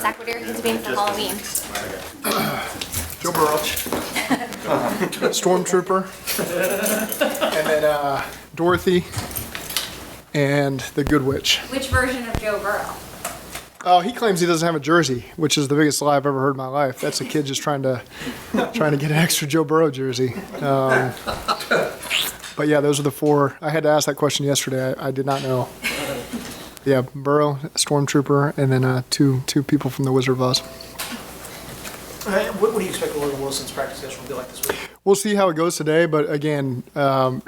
Zach, what are your kids being for Halloween? Joe Burrow, Stormtrooper, and then Dorothy, and the Good Witch. Which version of Joe Burrow? Oh, he claims he doesn't have a jersey, which is the biggest lie I've ever heard in my life. That's a kid just trying to get an extra Joe Burrow jersey. But yeah, those are the four. I had to ask that question yesterday. I did not know. Yeah, Burrow, Stormtrooper, and then two people from the Wizard of Oz. What do you expect Logan Wilson's practice schedule will be like this week? We'll see how it goes today, but again,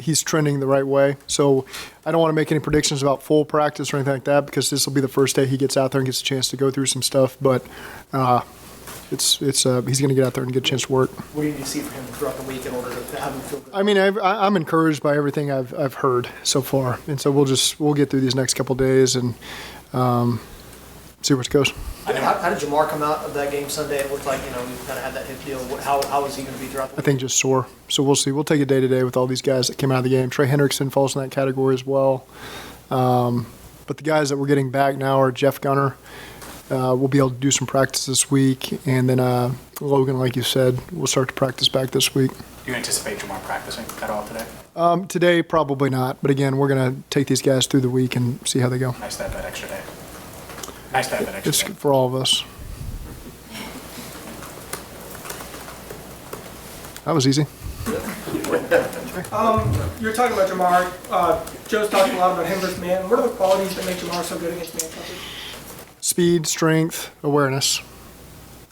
he's trending the right way. So I don't want to make any predictions about full practice or anything like that because this will be the first day he gets out there and gets a chance to go through some stuff. But he's going to get out there and get a chance to work. What do you need to see for him throughout the week in order to have him feel good? I mean, I'm encouraged by everything I've heard so far, and so we'll get through these next couple of days and see where it goes. How did Jamar come out of that game Sunday? It looked like, we kind of had that hip deal. How is he going to be throughout the week? I think just sore. So we'll see. We'll take it day to day with all these guys that came out of the game. Trey Hendrickson falls in that category as well. But the guys that we're getting back now are Jeff Gunner. We'll be able to do some practice this week. And then Logan, like you said, we'll start to practice back this week. Do you anticipate Jamar practicing at all today? Today, probably not. But again, we're going to take these guys through the week and see how they go. Nice to have that extra day. Nice to have that extra It's day. for all of us. That was easy. You're talking about Jamar. Joe's talking a lot about him versus man. What are the qualities that make Jamar so good against man coverage? Speed, strength, awareness.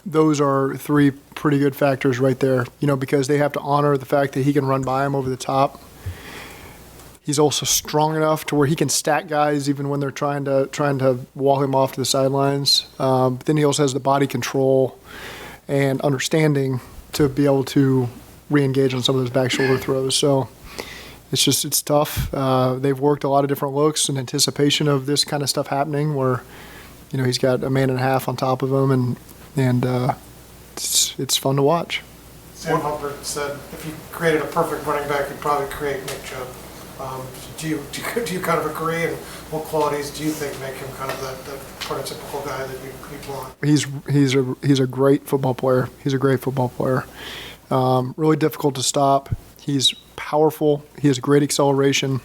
Those are three pretty good factors right there, because they have to honor the fact that he can run by him over the top. He's also strong enough to where he can stack guys even when they're trying to wall him off to the sidelines. But then he also has the body control and understanding to be able to re-engage on some of those back shoulder throws. So it's tough. They've worked a lot of different looks in anticipation of this kind of stuff happening where, he's got a man and a half on top of him and it's fun to watch. Sam Hubbard said if you created a perfect running back, you'd probably create Nick Chubb. Do you kind of agree? And what qualities do you think make him kind of the prototypical guy that you'd want? He's a great football player. He's a great football player. Really difficult to stop. He's powerful. He has great acceleration.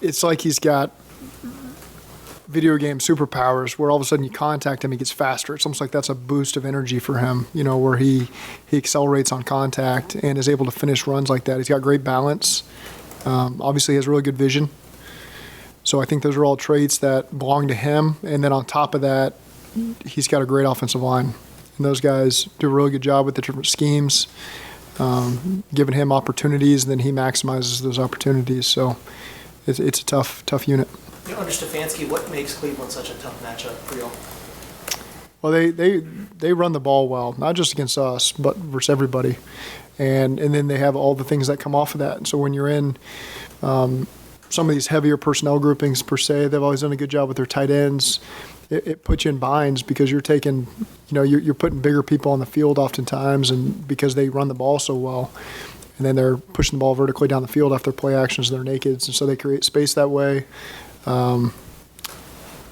It's like he's got video game superpowers where all of a sudden you contact him, he gets faster. It's almost like that's a boost of energy for him, where he accelerates on contact and is able to finish runs like that. He's got great balance. Obviously, he has really good vision. So I think those are all traits that belong to him. And then on top of that, he's got a great offensive line. And those guys do a really good job with the different schemes, giving him opportunities, and then he maximizes those opportunities. So it's a tough unit. Under Stefanski, what makes Cleveland such a tough matchup for y'all? Well, they run the ball well, not just against us, but versus everybody. And then they have all the things that come off of that. And so when you're in some of these heavier personnel groupings per se, they've always done a good job with their tight ends. It puts you in binds because you're taking, you're putting bigger people on the field oftentimes, and because they run the ball so well. And then they're pushing the ball vertically down the field after their play actions, they're nakeds, and so they create space that way.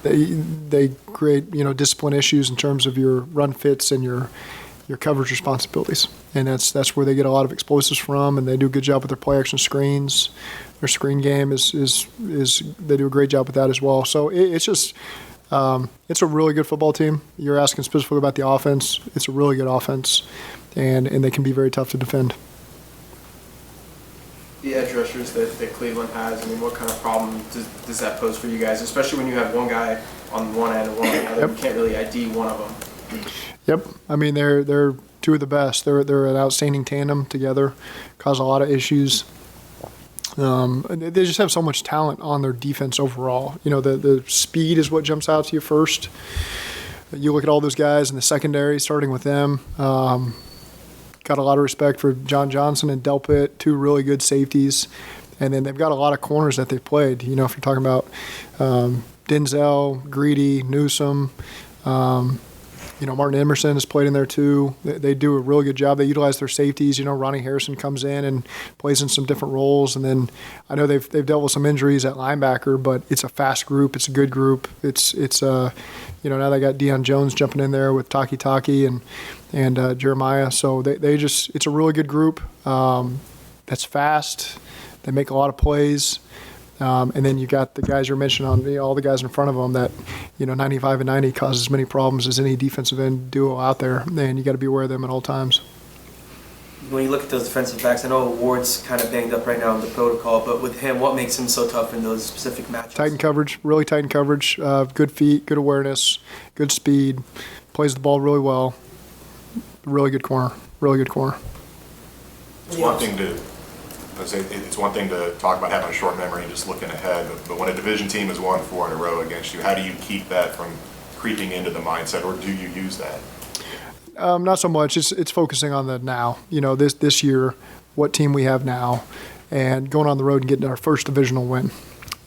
They create discipline issues in terms of your run fits and your coverage responsibilities, and that's where they get a lot of explosives from, and they do a good job with their play action screens. Their screen game is they do a great job with that as well. So it's just it's a really good football team. You're asking specifically about the offense. It's a really good offense, and they can be very tough to defend. The edge rushers that Cleveland has, what kind of problem does that pose for you guys, especially when you have one guy on one end and one on the other? Yep. You can't really ID one of them. Yep. They're two of the best. They're an outstanding tandem together, cause a lot of issues. They just have so much talent on their defense overall. The speed is what jumps out to you first. You look at all those guys in the secondary, starting with them. Got a lot of respect for John Johnson and Delpit, two really good safeties. And then they've got a lot of corners that they've played. If you're talking about Denzel, Greedy, Newsome, Martin Emerson has played in there too. They do a really good job. They utilize their safeties. Ronnie Harrison comes in and plays in some different roles. And then I know they've dealt with some injuries at linebacker, but it's a fast group. It's a good group. It's now they got Deion Jones jumping in there with Taki and Jeremiah. So they just, it's a really good group. That's fast. They make a lot of plays. And then you got the guys you're mentioning on all the guys in front of them that, 95 and 90 cause as many problems as any defensive end duo out there. And you got to be aware of them at all times. When you look at those defensive backs, I know Ward's kind of banged up right now in the protocol, but with him, what makes him so tough in those specific matchups? Tighten coverage, really tighten coverage, good feet, good awareness, good speed, plays the ball really well. Really good corner. It's one thing to talk about having a short memory and just looking ahead, but when a division team has won 4 in a row against you, how do you keep that from creeping into the mindset, or do you use that? Not so much. It's focusing on the now. This year, what team we have now, and going on the road and getting our first divisional win.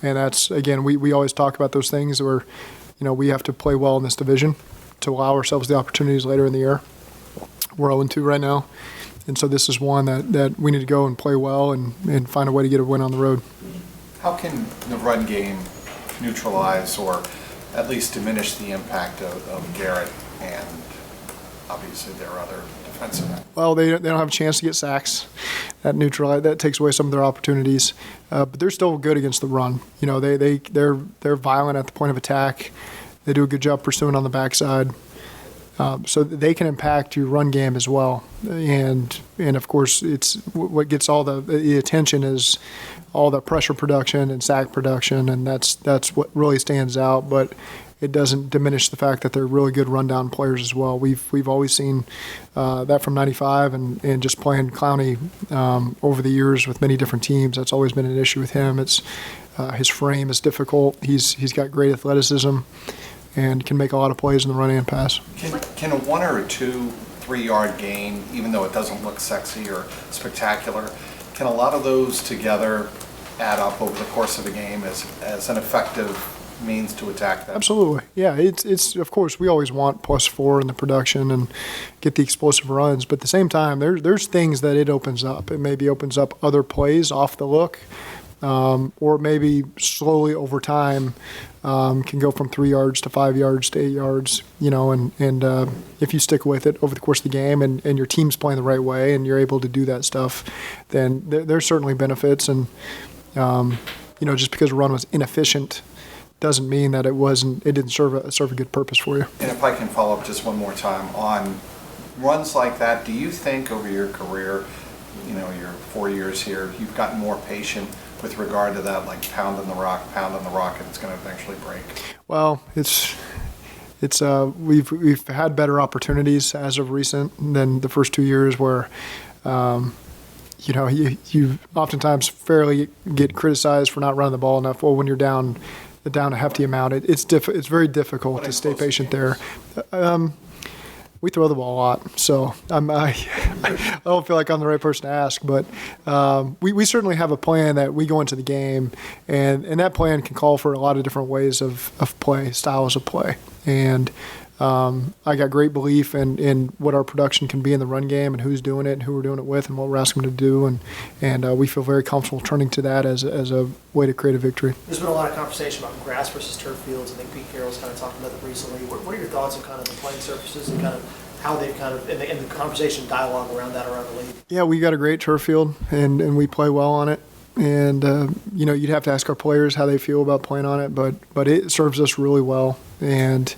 And that's, again, we always talk about those things where, we have to play well in this division to allow ourselves the opportunities later in the year. We're 0-2 right now. And so this is one that we need to go and play well and find a way to get a win on the road. How can the run game neutralize or at least diminish the impact of Garrett and obviously there are other defensive ends? Well, they don't have a chance to get sacks. That takes away some of their opportunities. But they're still good against the run. They're violent at the point of attack. They do a good job pursuing on the backside. So they can impact your run game as well. And of course, it's what gets all the attention is all the pressure production and sack production, and that's what really stands out. But it doesn't diminish the fact that they're really good rundown players as well. We've always seen that from 95 and just playing Clowney over the years with many different teams. That's always been an issue with him. It's his frame is difficult. He's got great athleticism and can make a lot of plays in the run and pass. Can a 1 or 2, 3-yard gain, even though it doesn't look sexy or spectacular, can a lot of those together add up over the course of a game as an effective means to attack that? Absolutely. Yeah, it's of course we always want +4 in the production and get the explosive runs, but at the same time there's things that it opens up. It maybe opens up other plays off the look. Or maybe slowly over time can go from 3 yards to 5 yards to 8 yards, and if you stick with it over the course of the game and your team's playing the right way and you're able to do that stuff, then there's certainly benefits. And, just because a run was inefficient doesn't mean that it didn't serve a good purpose for you. And if I can follow up just one more time on runs like that, do you think over your career, your 4 years here, you've gotten more patient with regard to that, like pound on the rock, and it's going to eventually break? Well, we've had better opportunities as of recent than the first 2 years where, you oftentimes fairly get criticized for not running the ball enough. Well, when you're down a hefty amount, it's very difficult to stay patient there. We throw the ball a lot, so I don't feel like I'm the right person to ask. But we certainly have a plan that we go into the game, and that plan can call for a lot of different ways of play, styles of play. And I got great belief in what our production can be in the run game and who's doing it and who we're doing it with and what we're asking them to do. And we feel very comfortable turning to that as a way to create a victory. There's been a lot of conversation about grass versus turf fields. I think Pete Carroll's kind of talked about that recently. What are your thoughts on kind of the playing surfaces and kind of how they've kind of, in the conversation dialogue around the league? Yeah, we got a great turf field, and we play well on it. And, you'd have to ask our players how they feel about playing on it, but it serves us really well. And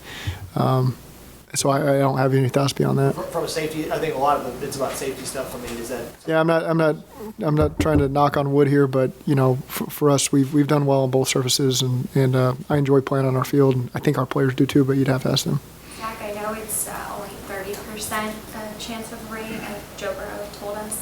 so I don't have any thoughts beyond that. From a safety, I think a lot of it's about safety stuff for me. Is that? Yeah, I'm not trying to knock on wood here, but for us, we've done well on both surfaces, and I enjoy playing on our field. And I think our players do too, but you'd have to ask them. Zach, I know it's only 30% chance of rain, as Joe Burrow told us.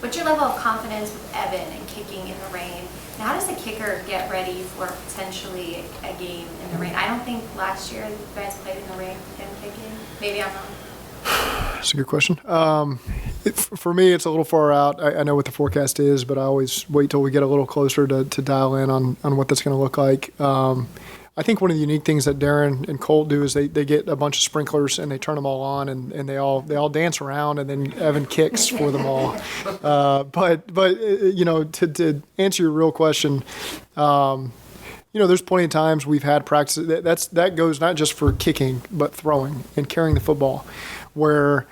What's your level of confidence with Evan and kicking in the rain? And how does a kicker get ready for potentially a game in the rain? I don't think last year you guys played in the rain with him kicking. Maybe I'm wrong. That's a good question. For me, it's a little far out. I know what the forecast is, but I always wait till we get a little closer to dial in on what that's going to look like. I think one of the unique things that Darren and Colt do is they get a bunch of sprinklers and they turn them all on and they all dance around, and then Evan kicks for them all. But to answer your real question, there's plenty of times we've had practice that goes not just for kicking, but throwing and carrying the football, where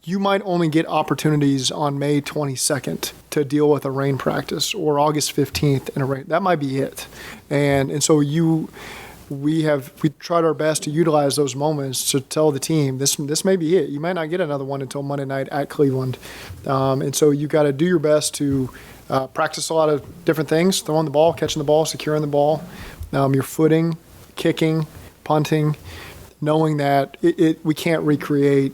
you might only get opportunities on May 22nd to deal with a rain practice or August 15th in a rain. That might be it. And so we tried our best to utilize those moments to tell the team this may be it. You might not get another one until Monday night at Cleveland. And so you got to do your best to practice a lot of different things, throwing the ball, catching the ball, securing the ball, your footing, kicking, punting, knowing that we can't recreate.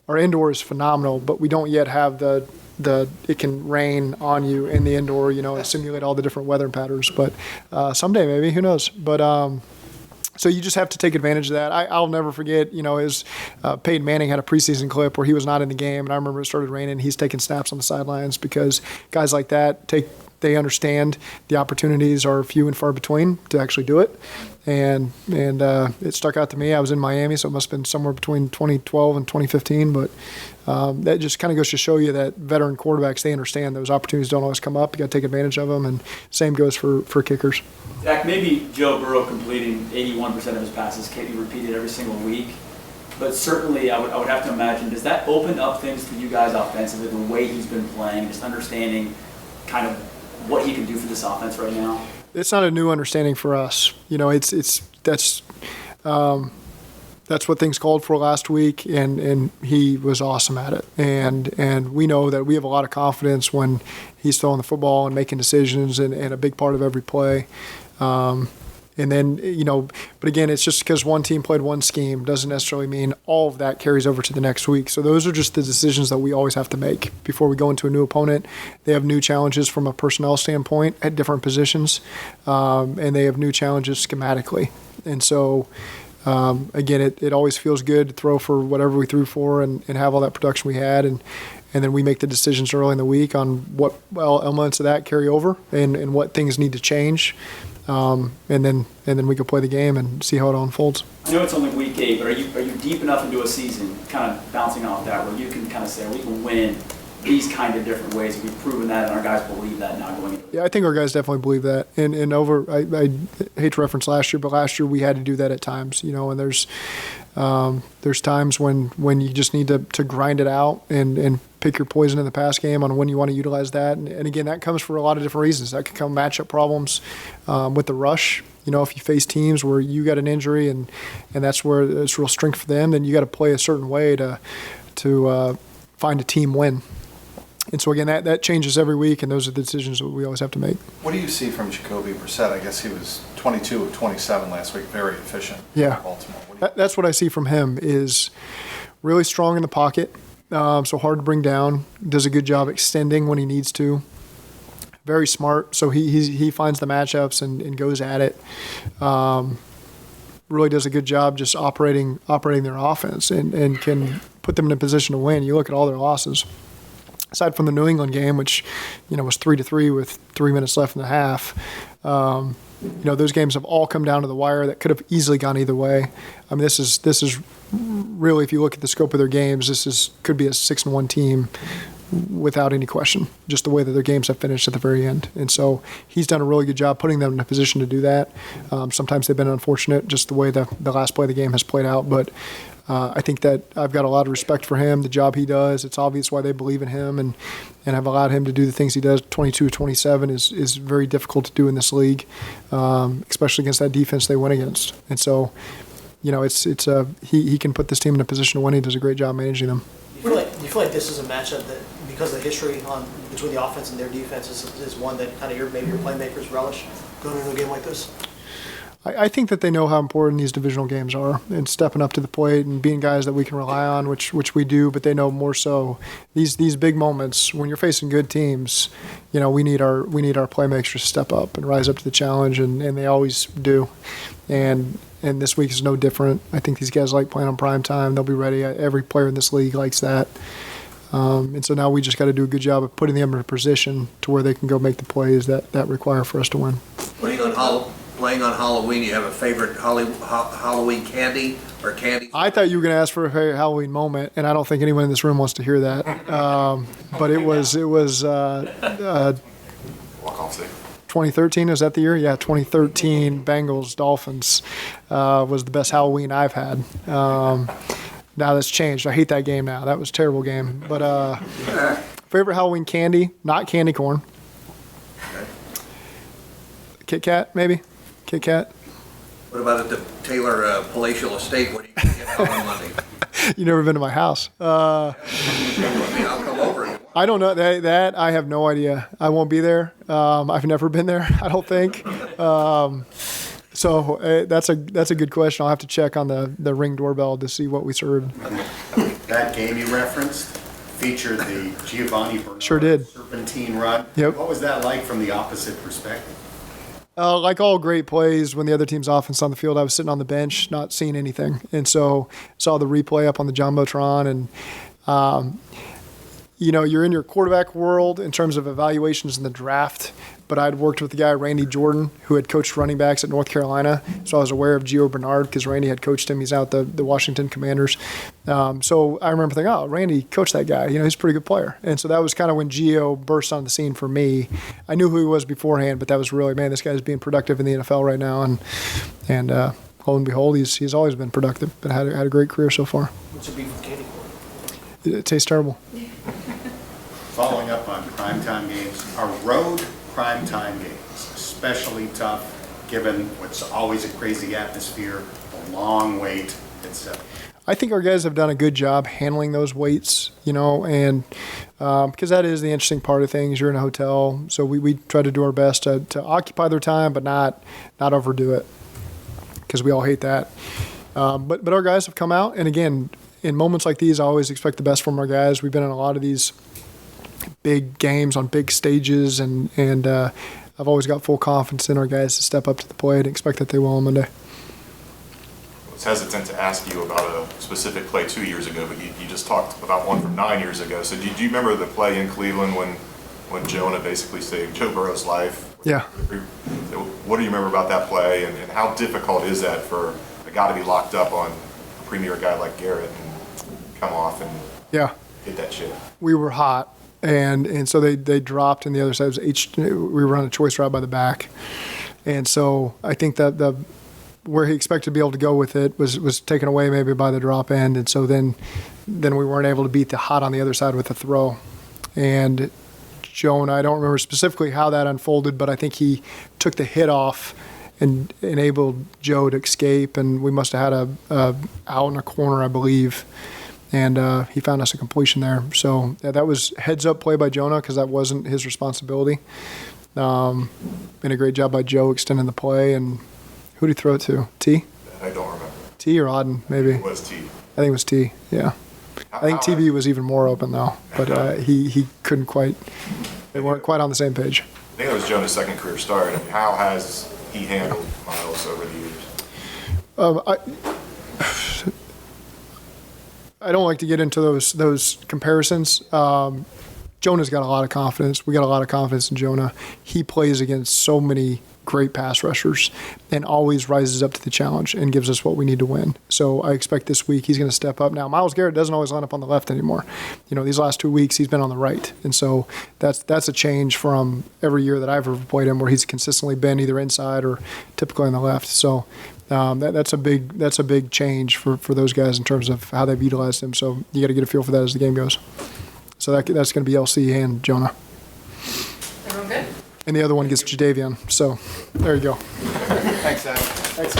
Our indoor is phenomenal, but we don't yet have it can rain on you in the indoor, and simulate all the different weather patterns. But someday maybe, who knows? But so you just have to take advantage of that. I'll never forget, his Peyton Manning had a preseason clip where he was not in the game, and I remember it started raining. He's taking snaps on the sidelines because guys like that they understand the opportunities are few and far between to actually do it. And it stuck out to me. I was in Miami, so it must have been somewhere between 2012 and 2015. But that just kind of goes to show you that veteran quarterbacks, they understand those opportunities don't always come up. You got to take advantage of them, and same goes for kickers. Zach, maybe Joe Burrow completing 81% of his passes can't be repeated every single week. But certainly, I would have to imagine, does that open up things for you guys offensively, the way he's been playing, just understanding kind of what he can do for this offense right now? It's not a new understanding for us. That's what things called for last week, and he was awesome at it. And we know that we have a lot of confidence when he's throwing the football and making decisions and a big part of every play. And then, but again, it's just because one team played one scheme doesn't necessarily mean all of that carries over to the next week. So those are just the decisions that we always have to make before we go into a new opponent. They have new challenges from a personnel standpoint at different positions, and they have new challenges schematically. And so, again, it always feels good to throw for whatever we threw for and have all that production we had. And then we make the decisions early in the week on what elements of that carry over and what things need to change. And then we can play the game and see how it unfolds. I know it's only week 8, but are you deep enough into a season, kind of bouncing off that, where you can kind of say we can win these kind of different ways? We've proven that, and our guys believe that now going into it. Yeah, I think our guys definitely believe that. And I hate to reference last year, but last year we had to do that at times, and there's times when you just need to grind it out and pick your poison in the pass game on when you want to utilize that. And again, that comes for a lot of different reasons. That could come matchup problems with the rush. If you face teams where you got an injury and that's where it's real strength for them, then you got to play a certain way to find a team win. And so again, that changes every week, and those are the decisions that we always have to make. What do you see from Jacoby Brissett? I guess he was 22 of 27 last week, very efficient. Yeah, in Baltimore. That's what I see from him, is really strong in the pocket, so hard to bring down, does a good job extending when he needs to. Very smart, so he finds the matchups and goes at it. Really does a good job just operating their offense and can put them in a position to win. You look at all their losses. Aside from the New England game, which was 3-3 with 3 minutes left in the half, those games have all come down to the wire. That could have easily gone either way. I mean, this is really, if you look at the scope of their games, could be a 6-1 team without any question. Just the way that their games have finished at the very end, and so he's done a really good job putting them in a position to do that. Sometimes they've been unfortunate, just the way the last play of the game has played out, but. I think that I've got a lot of respect for him, the job he does. It's obvious why they believe in him and have allowed him to do the things he does. 22-27 is very difficult to do in this league, especially against that defense they went against. And so, he can put this team in a position to win. He does a great job managing them. Do you feel like this is a matchup that, because of the history between the offense and their defense, is one that kind of maybe your playmakers relish going into a game like this? I think that they know how important these divisional games are and stepping up to the plate and being guys that we can rely on, which we do, but they know more so these big moments when you're facing good teams, we need our playmakers to step up and rise up to the challenge, and they always do. And this week is no different. I think these guys like playing on prime time. They'll be ready. Every player in this league likes that. And so now we just got to do a good job of putting them in a position to where they can go make the plays that require for us to win. Playing on Halloween, you have a favorite Halloween candy or candy? I thought you were going to ask for a favorite Halloween moment, and I don't think anyone in this room wants to hear that. But it was walk-off stick. 2013, is that the year? Yeah, 2013 Bengals Dolphins was the best Halloween I've had. Now that's changed. I hate that game now. That was a terrible game. But favorite Halloween candy, not candy corn. Kit Kat, maybe? Kit Kat? What about at the Taylor palatial estate? What are you going to get out on Monday? You never been to my house. I'll come over. I don't know. That I have no idea. I won't be there. I've never been there, I don't think. So that's a good question. I'll have to check on the Ring doorbell to see what we served. That game you referenced featured the Giovanni Bernard Sure did. serpentine run. Yep. What was that like from the opposite perspective? Like all great plays, when the other team's offense on the field, I was sitting on the bench, not seeing anything, and so saw the replay up on the jumbotron, and you're in your quarterback world in terms of evaluations in the draft. But I'd worked with the guy Randy Jordan, who had coached running backs at North Carolina, so I was aware of Gio Bernard because Randy had coached him. He's out the Washington Commanders. So I remember thinking, oh, Randy coached that guy. He's a pretty good player. And so that was kind of when Gio burst on the scene for me. I knew who he was beforehand, but that was really, man, this guy's being productive in the NFL right now. And lo and behold, he's always been productive, but had a great career so far. What's your beef with candy corn? It tastes terrible. Following up on primetime games, are road primetime games especially tough given what's always a crazy atmosphere, a long wait, etc.? I think our guys have done a good job handling those waits, and because that is the interesting part of things. You're in a hotel, so we try to do our best to occupy their time, but not overdo it, because we all hate that. But our guys have come out, and again, in moments like these, I always expect the best from our guys. We've been in a lot of these big games on big stages, and I've always got full confidence in our guys to step up to the plate and expect that they will on Monday. I was hesitant to ask you about a specific play 2 years ago, but you just talked about one from 9 years ago. So do you remember the play in Cleveland when Jonah basically saved Joe Burrow's life? Yeah. What do you remember about that play, and how difficult is that for a guy to be locked up on a premier guy like Garrett and come off and get that shit? We were hot. And so they dropped, and the other side was we were on a choice route by the back. And so I think that where he expected to be able to go with it was taken away maybe by the drop end. And so then we weren't able to beat the hot on the other side with the throw. And Jonah, I don't remember specifically how that unfolded, but I think he took the hit off and enabled Joe to escape. And we must have had a out in a corner, I believe. And he found us a completion there. So that was heads-up play by Jonah because that wasn't his responsibility. Been a great job by Joe extending the play. And who did he throw it to? T? I don't remember. T or Auden, maybe? It was T. I think it was T, yeah. I think TB was even more open, though. But he couldn't quite – they weren't quite on the same page. I think that was Jonah's second career start. I mean, how has he handled Miles over the years? I don't like to get into those comparisons. Jonah's got a lot of confidence. We got a lot of confidence in Jonah. He plays against so many great pass rushers and always rises up to the challenge and gives us what we need to win. So I expect this week he's going to step up. Now, Myles Garrett doesn't always line up on the left anymore. These last 2 weeks he's been on the right. And so that's a change from every year that I've ever played him, where he's consistently been either inside or typically on the left. So that's a big change for those guys in terms of how they've utilized him. So you got to get a feel for that as the game goes. So that's going to be LC and Jonah. Everyone good? And the other one gets Jadeveon. So there you go. Thanks, Zach. Thanks.